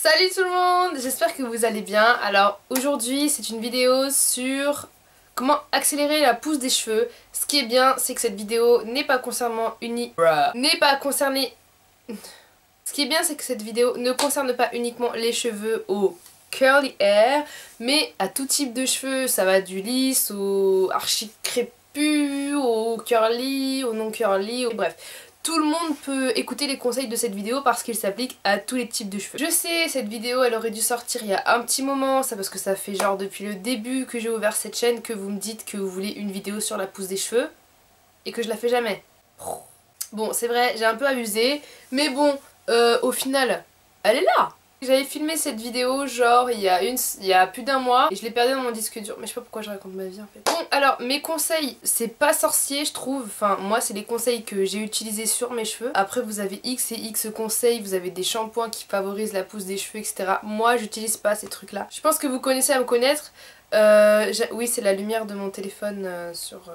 Salut tout le monde, j'espère que vous allez bien. Alors aujourd'hui c'est une vidéo sur comment accélérer la pousse des cheveux. Ce qui est bien c'est que cette vidéo n'est pas Ce qui est bien c'est que cette vidéo ne concerne pas uniquement les cheveux au curly hair, mais à tout type de cheveux. Ça va du lisse au archi crépus, au curly, au non curly, bref. Tout le monde peut écouter les conseils de cette vidéo parce qu'il s'applique à tous les types de cheveux. Je sais, cette vidéo elle aurait dû sortir il y a un petit moment, ça parce que ça fait genre depuis le début que j'ai ouvert cette chaîne que vous me dites que vous voulez une vidéo sur la pousse des cheveux et que je la fais jamais. Bon, c'est vrai, j'ai un peu abusé, mais bon, au final, elle est là. J'avais filmé cette vidéo genre il y a plus d'un mois et je l'ai perdu dans mon disque dur, mais je sais pas pourquoi je raconte ma vie en fait. Bon alors mes conseils c'est pas sorcier je trouve, enfin moi c'est les conseils que j'ai utilisés sur mes cheveux. Après vous avez X et X conseils, vous avez des shampoings qui favorisent la pousse des cheveux etc. Moi j'utilise pas ces trucs là. Je pense que vous connaissez à me connaître, oui c'est la lumière de mon téléphone sur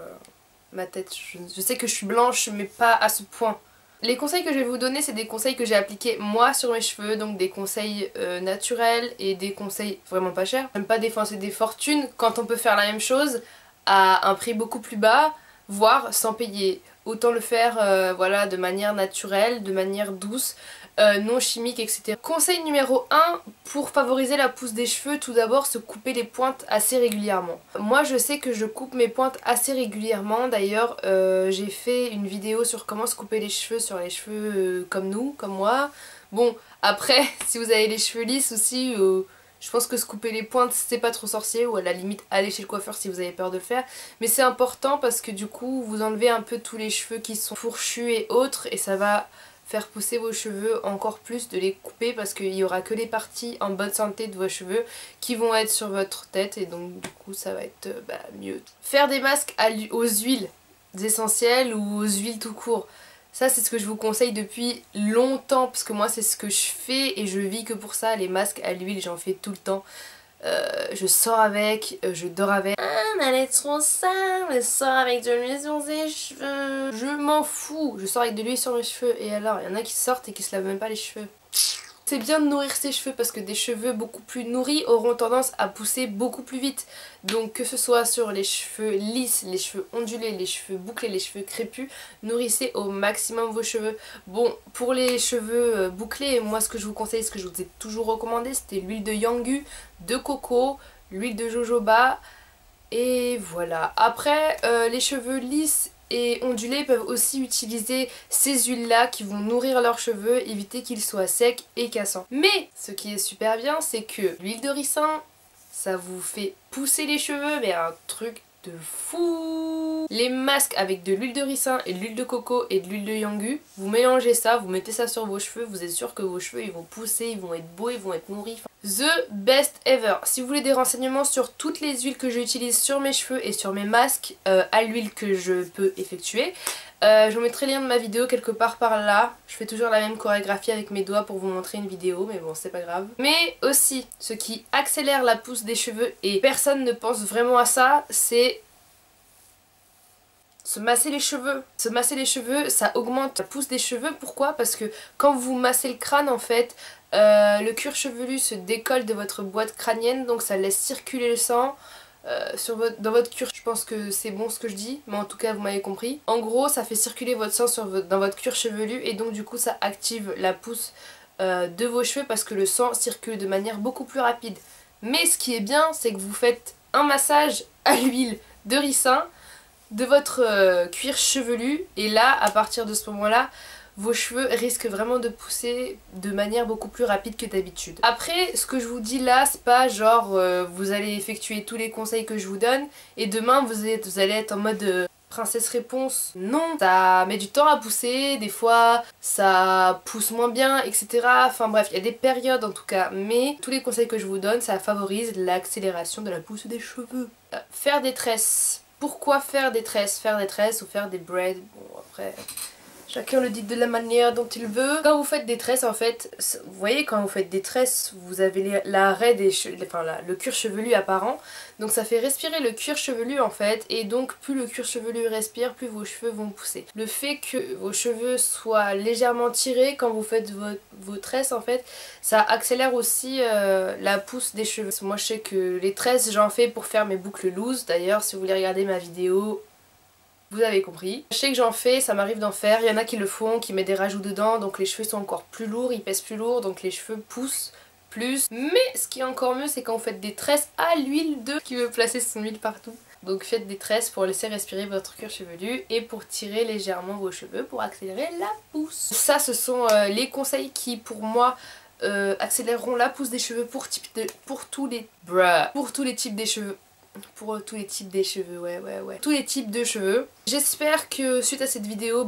ma tête, je sais que je suis blanche mais pas à ce point. Les conseils que je vais vous donner c'est des conseils que j'ai appliqués moi sur mes cheveux, donc des conseils naturels et des conseils vraiment pas chers. J'aime pas dépenser des fortunes quand on peut faire la même chose à un prix beaucoup plus bas, voire sans payer. Autant le faire voilà, de manière naturelle, de manière douce, non chimique, etc. Conseil numéro 1 pour favoriser la pousse des cheveux, tout d'abord se couper les pointes assez régulièrement. Moi je sais que je coupe mes pointes assez régulièrement, d'ailleurs j'ai fait une vidéo sur comment se couper les cheveux sur les cheveux comme nous, comme moi. Bon après si vous avez les cheveux lisses aussi, je pense que se couper les pointes c'est pas trop sorcier, ou à la limite aller chez le coiffeur si vous avez peur de le faire. Mais c'est important parce que du coup vous enlevez un peu tous les cheveux qui sont fourchus et autres et ça va faire pousser vos cheveux encore plus, de les couper parce qu'il n'y aura que les parties en bonne santé de vos cheveux qui vont être sur votre tête et donc du coup ça va être mieux. Faire des masques aux huiles essentielles ou aux huiles tout court. Ça c'est ce que je vous conseille depuis longtemps parce que moi c'est ce que je fais et je vis que pour ça. Les masques à l'huile j'en fais tout le temps. Je sors avec, je dors avec. Ah, elle est trop sale, elle sort avec de l'huile sur ses cheveux. Je m'en fous, je sors avec de l'huile sur mes cheveux. Et alors, il y en a qui sortent et qui se lavent même pas les cheveux. C'est bien de nourrir ses cheveux parce que des cheveux beaucoup plus nourris auront tendance à pousser beaucoup plus vite. Donc que ce soit sur les cheveux lisses, les cheveux ondulés, les cheveux bouclés, les cheveux crépus, nourrissez au maximum vos cheveux. Bon, pour les cheveux bouclés, moi ce que je vous conseille, ce que je vous ai toujours recommandé, c'était l'huile de Yangu, de coco, l'huile de jojoba et voilà. Après, les cheveux lisses et ondulés peuvent aussi utiliser ces huiles là qui vont nourrir leurs cheveux, éviter qu'ils soient secs et cassants. Mais ce qui est super bien c'est que l'huile de ricin ça vous fait pousser les cheveux mais un truc de fou. Les masques avec de l'huile de ricin et de l'huile de coco et de l'huile de Yangu, vous mélangez ça, vous mettez ça sur vos cheveux, vous êtes sûr que vos cheveux ils vont pousser, ils vont être beaux, ils vont être nourris. The best ever. Si vous voulez des renseignements sur toutes les huiles que j'utilise sur mes cheveux et sur mes masques à l'huile que je peux effectuer, je vous mettrai le lien de ma vidéo quelque part par là. Je fais toujours la même chorégraphie avec mes doigts pour vous montrer une vidéo, mais bon c'est pas grave. Mais aussi, ce qui accélère la pousse des cheveux, et personne ne pense vraiment à ça, c'est se masser les cheveux. Se masser les cheveux, ça augmente la pousse des cheveux. Pourquoi? Parce que quand vous massez le crâne en fait, le cuir chevelu se décolle de votre boîte crânienne, donc ça laisse circuler le sang dans votre cuir. Je pense que c'est bon ce que je dis, mais en tout cas vous m'avez compris. En gros ça fait circuler votre sang dans votre cuir chevelu et donc du coup ça active la pousse de vos cheveux parce que le sang circule de manière beaucoup plus rapide. Mais ce qui est bien c'est que vous faites un massage à l'huile de ricin de votre cuir chevelu et là à partir de ce moment là vos cheveux risquent vraiment de pousser de manière beaucoup plus rapide que d'habitude. Après ce que je vous dis là c'est pas genre vous allez effectuer tous les conseils que je vous donne et demain vous allez être en mode princesse réponse. Non, ça met du temps à pousser, des fois ça pousse moins bien etc. Enfin bref il y a des périodes en tout cas, mais tous les conseils que je vous donne ça favorise l'accélération de la pousse des cheveux. Faire des tresses. Pourquoi faire des tresses? Faire des tresses ou faire des braids, bon après Chacun le dit de la manière dont il veut. Quand vous faites des tresses en fait, vous voyez quand vous faites des tresses, vous avez l'arrêt des cheveux, enfin le cuir chevelu apparent. Donc ça fait respirer le cuir chevelu en fait, et donc plus le cuir chevelu respire, plus vos cheveux vont pousser. Le fait que vos cheveux soient légèrement tirés quand vous faites vos tresses en fait, ça accélère aussi la pousse des cheveux. Moi je sais que les tresses j'en fais pour faire mes boucles loose. D'ailleurs si vous voulez regarder ma vidéo, vous avez compris. Je sais que j'en fais, ça m'arrive d'en faire. Il y en a qui le font, qui mettent des rajouts dedans, donc les cheveux sont encore plus lourds, ils pèsent plus lourd, donc les cheveux poussent plus. Mais ce qui est encore mieux, c'est quand vous faites des tresses à l'huile de... qui veut placer son huile partout. Donc faites des tresses pour laisser respirer votre cuir chevelu et pour tirer légèrement vos cheveux pour accélérer la pousse. Ça, ce sont les conseils qui, pour moi, accéléreront la pousse des cheveux pour tous les types des cheveux. Pour tous les types des cheveux, ouais. Tous les types de cheveux. J'espère que suite à cette vidéo,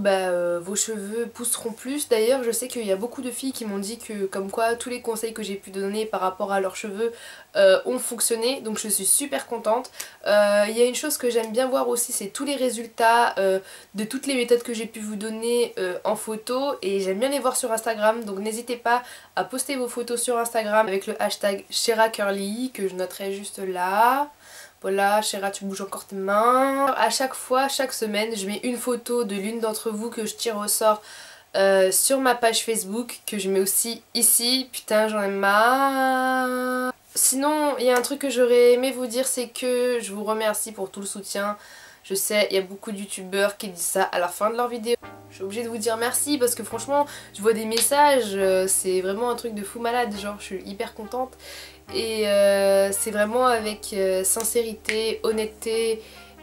vos cheveux pousseront plus. D'ailleurs, je sais qu'il y a beaucoup de filles qui m'ont dit que comme quoi tous les conseils que j'ai pu donner par rapport à leurs cheveux ont fonctionné. Donc je suis super contente. Il y a une chose que j'aime bien voir aussi, c'est tous les résultats de toutes les méthodes que j'ai pu vous donner en photo. Et j'aime bien les voir sur Instagram. Donc n'hésitez pas à poster vos photos sur Instagram avec le hashtag SheraCurly que je noterai juste là. Voilà, Shera, tu bouges encore tes mains. À chaque fois, chaque semaine, je mets une photo de l'une d'entre vous que je tire au sort sur ma page Facebook, que je mets aussi ici. Putain, j'en ai marre. Sinon, il y a un truc que j'aurais aimé vous dire, c'est que je vous remercie pour tout le soutien. Je sais, il y a beaucoup de youtubeurs qui disent ça à la fin de leur vidéo. Je suis obligée de vous dire merci parce que franchement, je vois des messages, c'est vraiment un truc de fou malade, genre je suis hyper contente. Et c'est vraiment avec sincérité, honnêteté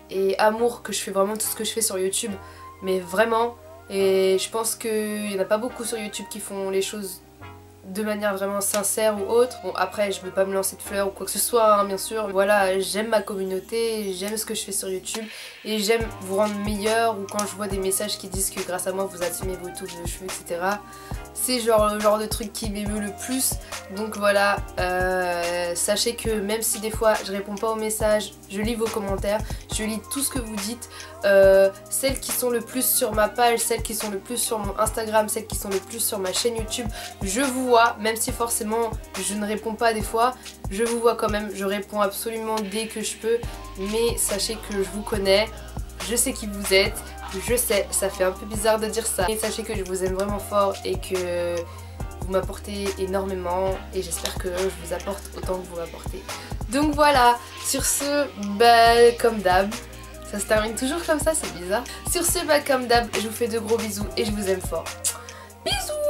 et amour que je fais vraiment tout ce que je fais sur YouTube. Mais vraiment, et je pense qu'il n'y en a pas beaucoup sur YouTube qui font les choses de manière vraiment sincère ou autre. Bon après je veux pas me lancer de fleurs ou quoi que ce soit hein, bien sûr. Voilà, j'aime ma communauté, j'aime ce que je fais sur YouTube et j'aime vous rendre meilleur, ou quand je vois des messages qui disent que grâce à moi vous assumez vos touches de cheveux etc. C'est genre le genre de truc qui m'émeut le plus. Donc voilà, sachez que même si des fois je réponds pas aux messages, je lis vos commentaires, je lis tout ce que vous dites. Celles qui sont le plus sur ma page, celles qui sont le plus sur mon Instagram, celles qui sont le plus sur ma chaîne YouTube, je vous vois, même si forcément je ne réponds pas des fois, je vous vois quand même, je réponds absolument dès que je peux. Mais sachez que je vous connais, je sais qui vous êtes. Je sais, ça fait un peu bizarre de dire ça. Et sachez que je vous aime vraiment fort et que vous m'apportez énormément. Et j'espère que je vous apporte autant que vous m'apportez. Donc voilà, sur ce, comme d'hab, ça se termine toujours comme ça, c'est bizarre. Sur ce, comme d'hab, je vous fais de gros bisous et je vous aime fort. Bisous!